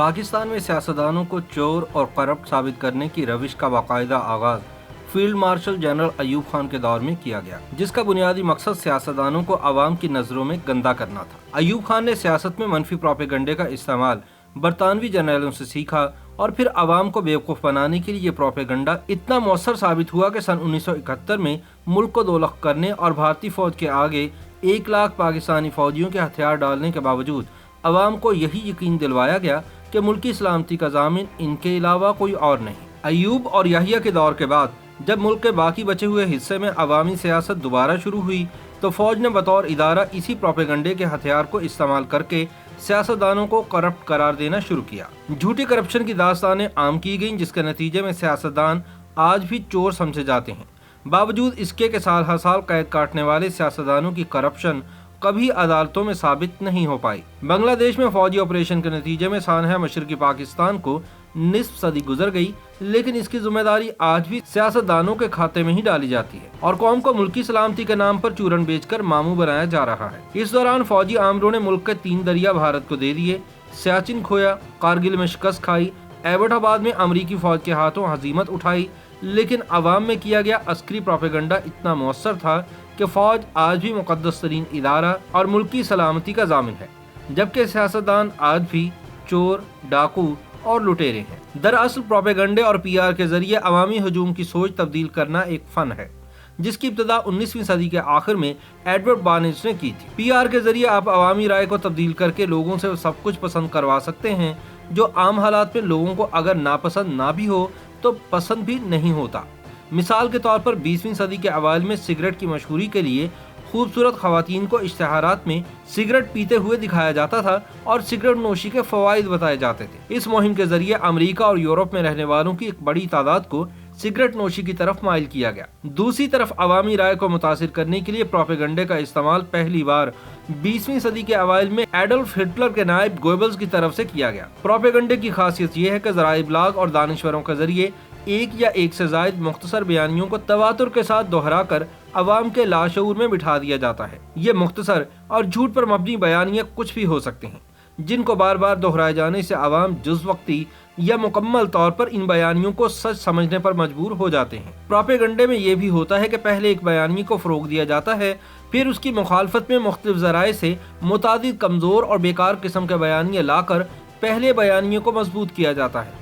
पाकिस्तान में सियासतदानों को चोर और करप्ट साबित करने की रविश का बाकायदा आगाज field marshal general Ayub Khan के दौर में किया गया, जिसका बुनियादी मकसद सियासतदानों को आवाम की नजरों में गंदा करना था। अयूब खान ने सियासत में मनफी प्रोपेगंडे का इस्तेमाल बरतानवी जर्नैलों से सीखा और फिर आवाम को बेवकूफ़ बनाने के लिए ये प्रोपेगंडा इतना मौसर साबित हुआ कि सन 1971 में मुल्क को 2 लाख करने और भारतीय फौज के आगे 1 लाख पाकिस्तानी फौजियों के हथियार डालने के बावजूद आवाम को यही यकीन दिलवाया गया कि मुल्की सलामती का ज़ामिन इनके अलावा कोई और नहीं। अयूब और याहिया के दौर के बाद जब मुल्क के बाकी बचे हुए हिस्से में अवामी सियासत दोबारा शुरू हुई तो फौज ने बतौर इदारा इसी प्रोपेगंडे के हथियार को इस्तेमाल करके सियासतदानों को करप्ट करार देना शुरू किया। झूठी करप्शन की दास्तानें आम की गईं, जिसके नतीजे में सियासतदान आज भी चोर समझे जाते हैं। बावजूद इसके कि साल हर साल कैद काटने वाले सियासतदानों की करप्शन कभी अदालतों में साबित नहीं हो पाई। बांग्लादेश में फौजी ऑपरेशन के नतीजे में सानहा मशरकी पाकिस्तान को निस्फ सदी गुजर गई, लेकिन इसकी जिम्मेदारी आज भी सियासतदानों के खाते में ही डाली जाती है और कौम को मुल्की सलामती के नाम पर चूरन बेचकर मामू बनाया जा रहा है। इस दौरान फौजी आमरों ने मुल्क के 3 दरिया भारत को दे दिए, सियाचिन खोया, कारगिल में शिकस्त खाई, एबटाबाद में अमरीकी फौज के हाथों हजीमत उठाई, लेकिन अवाम में किया गया अस्करी प्रोपेगंडा इतना मौसर था कि फौज आज भी मुकद्दस तरीन इदारा और मुल्की सलामती का जामिन है, जबकि सियासतदान आज भी चोर, डाकू और लुटेरे हैं। दरअसल प्रोपेगंडे और पीआर के जरिए अवामी हजूम की सोच तब्दील करना एक फन है, जिसकी इब्तदा 19वीं सदी के आखिर में एडवर्ड बार्नेज ने की थी। पीआर के जरिए आप अवामी राय को तब्दील करके लोगों से सब कुछ पसंद करवा सकते हैं जो आम हालात में लोगों को अगर नापसंद ना भी हो तो पसंद भी नहीं होता। मिसाल के तौर पर 20वीं सदी के अवाइल में सिगरेट की मशहूरी के लिए खूबसूरत खवातीन को इश्तिहारात में सिगरेट पीते हुए दिखाया जाता था और सिगरेट नोशी के फवाइद बताए जाते थे। इस मुहिम के जरिए अमेरिका और यूरोप में रहने वालों की एक बड़ी तादाद को सिगरेट नोशी की तरफ माइल किया गया। दूसरी तरफ अवामी राय को मुतासिर करने के लिए प्रोपेगंडे का इस्तेमाल पहली बार 20वीं सदी के अवाइल में एडोल्फ हिटलर के नायब गोएबल्स की तरफ से किया गया। प्रोपेगंडे की खासियत यह है कि ज़राए इब्लाग और दानिश्वरों के जरिए एक या एक से जायद मुख्तसर बयानियों को तवातुर के साथ दोहराकर अवाम के लाशऊर में बिठा दिया जाता है। ये मुख्तसर और झूठ पर मबनी बयानियां कुछ भी हो सकते हैं, जिनको बार बार दोहराए जाने से अवाम जुज़ वक्ती या मुकम्मल तौर पर इन बयानियों को सच समझने पर मजबूर हो जाते हैं। प्रोपेगंडे में ये भी होता है कि पहले एक बयानी को फरोग दिया जाता है, फिर उसकी मुखालफत में मुख्तलिफ ज़राए से मुतादिद कमज़ोर और बेकार किस्म के बयानियाँ लाकर पहले बयानियों को मजबूत किया जाता है।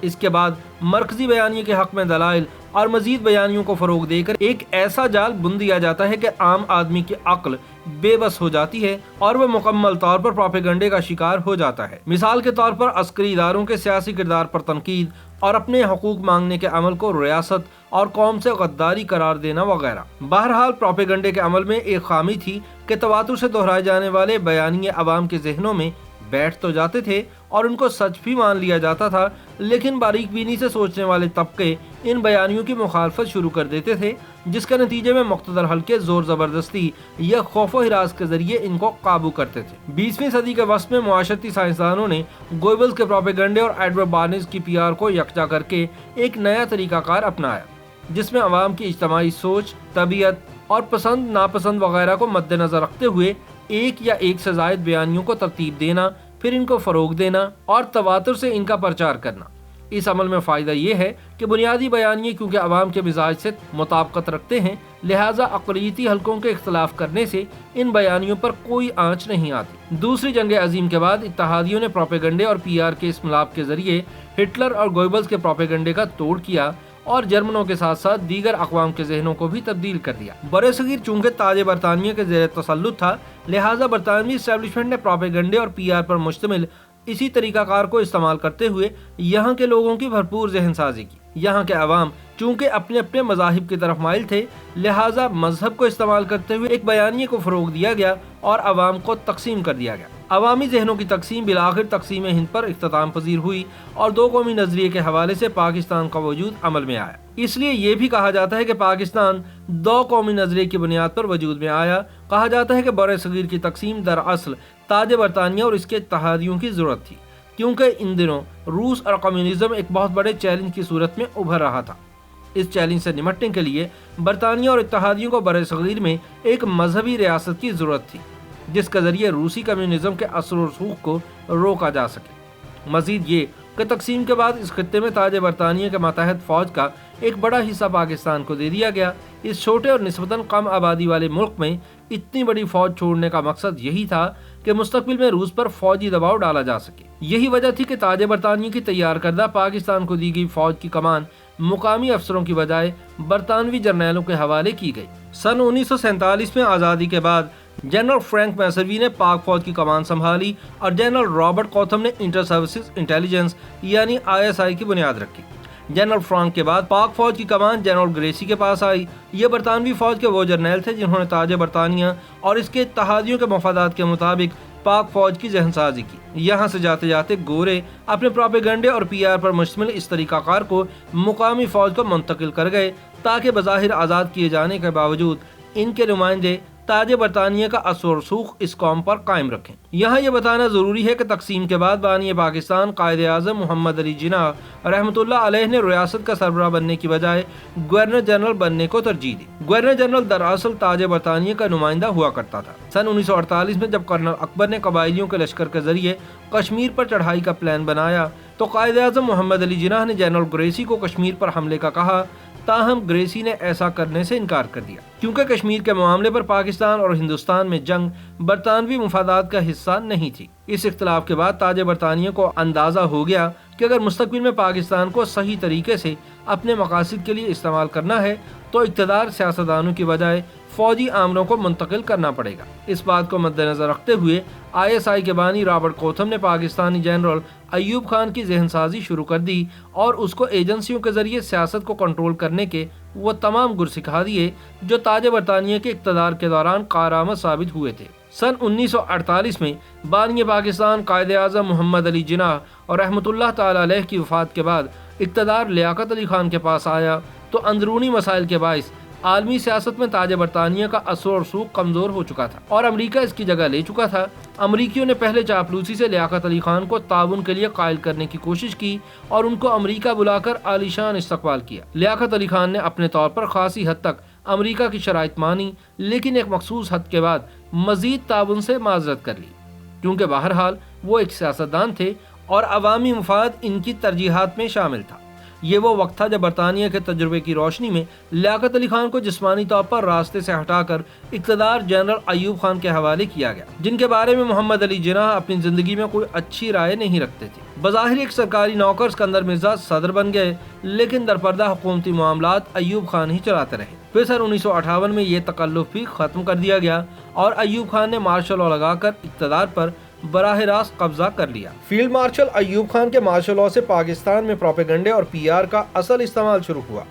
इसके बाद मरकजी बयानियों के हक में दलाइल और मजीद बयानियों को फरोग देकर एक ऐसा जाल बुन दिया जाता है कि आम आदमी की अक्ल बेबस हो जाती है और वह मुकम्मल तौर पर प्रोपेगंडे का शिकार हो जाता है। मिसाल के तौर पर अस्करी इदारों के सियासी किरदार पर तनकीद और अपने हकूक मांगने के अमल को रियासत और कौम से गद्दारी करार देना वगैरह। बहरहाल प्रोपेगंडे के अमल में एक खामी थी कि तवातुर से दोहराए जाने वाले बयानिए अवाम के जहनों में बैठ तो जाते थे और उनको सच भी मान लिया जाता था, लेकिन बारीक बीनी से सोचने वाले तबके इन बयानियों की मुखालफत शुरू कर देते थे, जिसके नतीजे में मुख्तदर हल्के जोर जबरदस्ती या खौफो हिरास के जरिए इनको काबू करते थे। 20वीं सदी के वस्त में मुआशरती साइंसदानों ने गोएबल्स के प्रोपेगंडे और एडवर्ड बार्नेज की पीआर को यकजा करके एक नया तरीकाकार अपनाया, जिसमें अवाम की इज्तमाई सोच, तबीयत और पसंद नापसंद वगैरह को मद्देनजर रखते हुए एक या एक से जायद बयानियों को तरतीब देना, फिर इनको फरोग देना और तवातुर से इनका प्रचार करना। इस अमल में फ़ायदा ये है कि बुनियादी बयानिए क्योंकि अवाम के मिजाज से मुताबिकत रखते हैं, लिहाजा अक़लियती हल्कों के इख्तलाफ करने से इन बयानियों पर कोई आंच नहीं आती। दूसरी जंग अजीम के बाद इत्तेहादियों ने प्रोपेगंडे और पीआर के इस मिलाप के जरिए हिटलर और गोएबल्स के प्रोपेगंडे का तोड़ किया और जर्मनों के साथ साथ दीगर अक़वाम के जहनों को भी तब्दील कर दिया। बरसगीर चूंकि ताज बरतानिया के ज़ेर तसल्लुत था, लिहाजा बरतानवी इस्टेब्लिशमेंट ने प्रोपेगंडे और पीआर पर मुश्तमिल इसी तरीकाकार को इस्तेमाल करते हुए यहाँ के लोगों की भरपूर जहनसाजी की। यहाँ के अवाम चूंकि अपने अपने मज़ाहिब की तरफ माइल थे, लिहाजा मजहब को इस्तेमाल करते हुए एक बयानिए को फरोग दिया गया और अवाम को तकसीम कर दिया गया। अवामी जहनों की तकसीम बिलाखिर तकसीम हिंद पर इख्तिताम पजीर हुई और 2 कौमी नजरिए के हवाले से पाकिस्तान का वजूद अमल में आया। इसलिए ये भी कहा जाता है कि पाकिस्तान 2 कौमी नजरिए की बुनियाद पर वजूद में आया। कहा जाता है कि बरसगीर की तकसीम दरअसल ताज बरतानिया और इसके इत्तेहादियों की जरूरत थी, क्योंकि इन दिनों रूस और कम्युनिज्म एक बहुत बड़े चैलेंज की सूरत में उभर रहा था। इस चैलेंज से निपटने के लिए बरतानिया और इत्तेहादियों को बरसगीर में एक मजहबी रियासत की जरूरत थी, जिसके जरिए रूसी कम्युनिज्म के असर और रसूख को रोका जा सके। मजीद ये कि तकसीम के बाद इस खत्ते में ताज बरतानिया के मातहत फौज का एक बड़ा हिस्सा पाकिस्तान को दे दिया गया। इस छोटे और निस्बतन कम आबादी वाले मुल्क में इतनी बड़ी फौज छोड़ने का मकसद यही था कि मुस्तकबिल में रूस पर फौजी दबाव डाला जा सके। यही वजह थी कि ताज बरतानिया की तैयार करदा पाकिस्तान को दी गई फौज की कमान मुकामी अफसरों की बजाय बरतानवी जर्नैलों के हवाले की गई। सन 1947 में आज़ादी के बाद जनरल फ्रैंक मैसरवी ने पाक फौज की कमान संभाली और जनरल रॉबर्ट कोथम ने इंटर सर्विसेज इंटेलिजेंस यानी ISI की बुनियाद रखी। जनरल फ्रैंक के बाद पाक फौज की कमान जनरल ग्रेसी के पास आई। ये बरतानवी फौज के वो जर्नैल थे जिन्होंने ताज बरतानिया और इसके इत्तेहादियों के मफादात के मुताबिक पाक फौज की जहनसाजी की। यहाँ से जाते जाते गोरे अपने प्रोपेगेंडे और PR पर मुश्तमिल इस तरीकाकार को मुकामी फौज को मुंतकिल कर गए ताकि बज़ाहिर आज़ाद किए जाने के बावजूद इनके नुमाइंदे ताज बरतानिया का असर रसूख इस कौम पर कायम रखें। यहाँ ये बताना ज़रूरी है कि तकसीम के बाद बानी पाकिस्तान कायदे आज़म मोहम्मद अली जिन्नाह रहमतुल्लाह अलैह ने रियासत का सरबराह बनने की बजाय गवर्नर जनरल बनने को तरजीह दी। गवर्नर जनरल दरअसल ताज बरतानिया का नुमाइंदा हुआ करता था। सन 1948 में जब कर्नल अकबर ने कबायलियों के लश्कर के जरिए कश्मीर पर चढ़ाई का प्लान बनाया तो कायदे आज़म मोहम्मद अली जिन्नाह ने जनरल ग्रेसी को कश्मीर पर हमले का कहा, ताहम ग्रेसी ने ऐसा करने से इनकार कर दिया क्योंकि कश्मीर के मामले पर पाकिस्तान और हिंदुस्तान में जंग बरतानवी मुफादात का हिस्सा नहीं थी। इस इख्तिलाफ के बाद ताज बरतानिया को अंदाजा हो गया कि अगर मुस्तकबिल में पाकिस्तान को सही तरीके से अपने मकासद के लिए इस्तेमाल करना है तो इक़्तिदार सियासतदानों की बजाय फौजी आमलों को मुंतकिल करना पड़ेगा। इस बात को मद्देनजर रखते हुए ISI के बानी रॉबर्ट कोथम ने पाकिस्तानी जनरल अयूब खान की जहनसाजी शुरू कर दी और उसको एजेंसियों के जरिए सियासत को कंट्रोल करने के वो तमाम गुर सिखा दिए जो ताज बरतानिया के इक़्तिदार के दौरान कारआमद साबित हुए थे। सन 1948 में बानी पाकिस्तान कायदे आज़म मोहम्मद अली जिन्नाह और रहमतुल्लाह ताला अलैह की वफ़ात के बाद इक़्तिदार लियाकत अली खान के पास आया तो अंदरूनी मसाइल के बाइस आलमी सियासत में ताज बरतानिया का असर और सूख कमज़ोर हो चुका था और अमरीका इसकी जगह ले चुका था। अमरीकियों ने पहले चापलूसी से लियाकत अली खान को ताउन के लिए कायल करने की कोशिश की और उनको अमरीका बुलाकर आलीशान इस्तकबाल किया। लियाकत अली खान ने अपने तौर पर खासी हद तक अमरीका की शराइत मानी लेकिन एक मखसूस हद के बाद मजीद ताउन से माजरत कर ली क्योंकि बहरहाल वो एक सियासतदान थे और अवामी मुफाद इनकी तरजीहात में शामिल था। ये वो वक्त था जब बरतानिया के तजुर्बे की रोशनी में लियाकत अली खान को जिस्मानी तौर पर रास्ते से हटाकर इक़्तिदार जनरल अयूब खान के हवाले किया गया जिनके बारे में मोहम्मद अली जिन्नाह अपनी ज़िंदगी में कोई अच्छी राय नहीं रखते थे। बज़ाहिर एक सरकारी नौकर सिकंदर मिर्जा सदर बन गए लेकिन दरपर्दा हुकूमती मामलात अयूब खान ही चलाते रहे। फिर सन 1958 में ये तकल्लुफ़ भी ख़त्म कर दिया गया और अयूब खान ने मार्शल लॉ लगाकर इक़्तिदार पर बराह रास्त कब्जा कर लिया। फील्ड मार्शल अयूब खान के मार्शल लॉ से पाकिस्तान में प्रोपेगेंडे और PR का असल इस्तेमाल शुरू हुआ।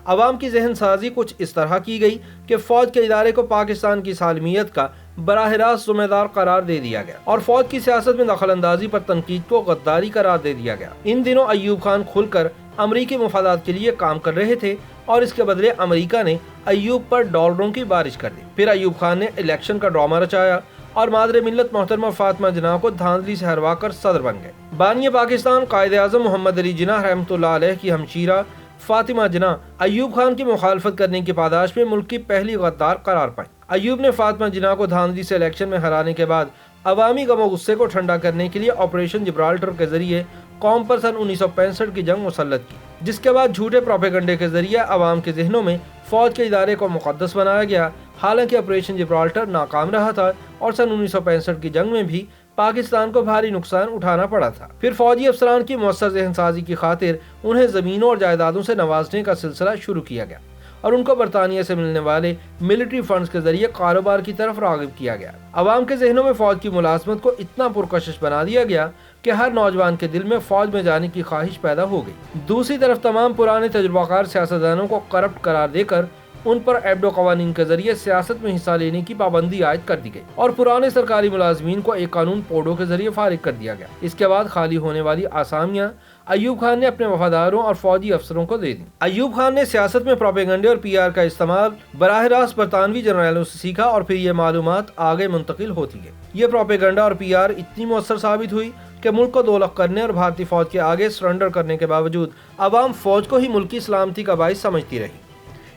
अवाम की जहन साजी कुछ इस तरह की गई कि फौज के इदारे को पाकिस्तान की सालमियत का बराह रास्त ज़िम्मेदार करार दे दिया गया और फौज की सियासत में दखल अंदाजी पर तनकीद को गद्दारी करार दे दिया गया। इन दिनों अयूब खान खुलकर अमरीकी मुफादात के लिए काम कर रहे थे और इसके बदले अमरीका ने अयूब पर डॉलरों की बारिश कर दी। फिर अयूब खान ने इलेक्शन का ड्रामा रचाया और मादरे मिल्लत मोहतरमा फातिमा जिन्नाह को धांधली से हरवा कर सदर बन गए। बानी पाकिस्तान कायदे आज़म मोहम्मद अली जिन्नाह रहमतुल्लाह अलैह की हमशीरा फातिमा जिन्नाह अयूब खान की मुखालफत करने की पादाश में मुल्क की पहली गद्दार करार पाई। अयूब ने फातिमा जिन्नाह को धांधली से इलेक्शन में हराने के बाद अवामी गम गुस्से को ठंडा करने के लिए ऑपरेशन जिब्राल्टर के जरिए कौम पर सन 1965 की जंग मुसल्लत की जिसके बाद झूठे प्रोपेगेंडे के जरिए अवाम के जहनों में फौज के इदारे को मुकद्दस बनाया गया। हालांकि ऑपरेशन जिब्राल्टर नाकाम रहा था और सन 1965 की जंग में भी पाकिस्तान को भारी नुकसान उठाना पड़ा था। फिर फौजी अफसरान की मौसर जहनसाजी की खातिर उन्हें ज़मीनों और जायदादों से नवाजने का सिलसिला शुरू किया गया और उनको बरतानिया से मिलने वाले मिलिट्री फंड्स के जरिए कारोबार की तरफ राग़िब किया गया। अवाम के जहनों में फौज की मुलाजमत को इतना पुरकशिश बना दिया गया कि हर नौजवान के दिल में फौज में जाने की ख्वाहिश पैदा हो गई। दूसरी तरफ तमाम पुराने तजुर्बाकार सियासतदानों को करप्ट करार देकर उन पर एब्डो कवानीन के जरिए सियासत में हिस्सा लेने की पाबंदी आयद कर दी गई और पुराने सरकारी मुलाजमीन को एक कानून पोडो के जरिए फारिग कर दिया गया। इसके बाद खाली होने वाली आसामियां अयूब खान ने अपने वफादारों और फौजी अफसरों को दे दी। अयूब खान ने सियासत में प्रोपेगेंडे और PR का इस्तेमाल बराह रास्त बरतानवी जर्नैलों से सीखा और फिर ये मालूमात आगे मुंतकिल होती गई। ये प्रोपेगेंडा और PR इतनी मौसर साबित हुई कि मुल्क को दोलख करने और भारतीय फौज के आगे सरेंडर करने के बावजूद अवाम फौज को ही मुल्क की सलामती का बाइस समझती रही।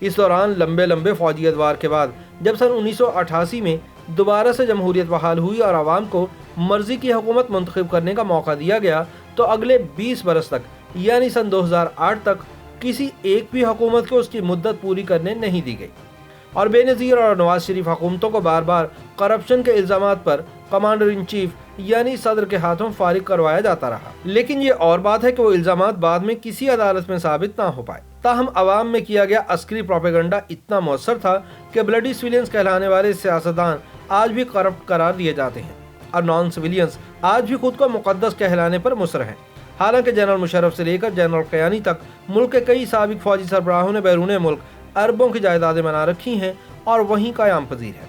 इस दौरान लंबे लंबे फौजी अदवार के बाद जब सन 1988 में दोबारा से जमहूरियत बहाल हुई और आवाम को मर्जी की हुकूमत मुंतखब करने का मौका दिया गया तो अगले 20 बरस तक यानी सन 2008 तक किसी एक भी हुकूमत को उसकी मुद्दत पूरी करने नहीं दी गई और बेनज़ीर और नवाज शरीफ हुकूमतों को बार बार करप्शन के इल्ज़ामात पर कमांडर इन चीफ यानी सदर के हाथों फारिग करवाया जाता रहा। लेकिन ये और बात है कि वो इल्ज़ामात बाद में किसी अदालत में साबित ना हो पाए। ताहम अवाम में किया गया अस्करी प्रोपेगेंडा इतना मौसर था कि ब्लडी सिविलियंस कहलाने वाले सियासतदान आज भी करप्ट करार दिए जाते हैं और नॉन सिविलियंस आज भी खुद को मुकद्दस कहलाने पर मुसर हैं। हालांकि जनरल मुशर्रफ से लेकर जनरल क़यानी तक मुल्क के कई साबिक फौजी सरबराहों ने बैरून मुल्क अरबों की जायदादें बना रखी हैं और वहीं क़याम पजीर है।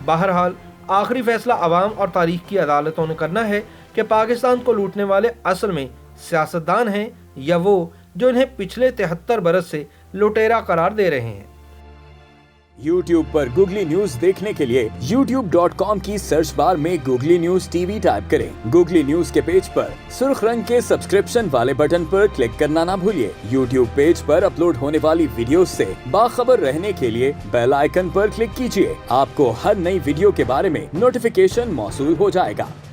बहरहाल आखिरी फैसला अवाम और तारीख की अदालतों ने करना है कि पाकिस्तान को लूटने वाले असल में सियासतदान हैं या वो जो इन्हें पिछले 73 बरस से लुटेरा करार दे रहे हैं। YouTube पर गूगली न्यूज देखने के लिए youtube.com की सर्च बार में गूगली न्यूज टीवी टाइप करें। गूगली न्यूज के पेज पर सुर्ख रंग के सब्सक्रिप्शन वाले बटन पर क्लिक करना ना भूलिए। YouTube पेज पर अपलोड होने वाली वीडियोस से बाखबर रहने के लिए बेल आइकन पर क्लिक कीजिए। आपको हर नई वीडियो के बारे में नोटिफिकेशन मौसूल हो जाएगा।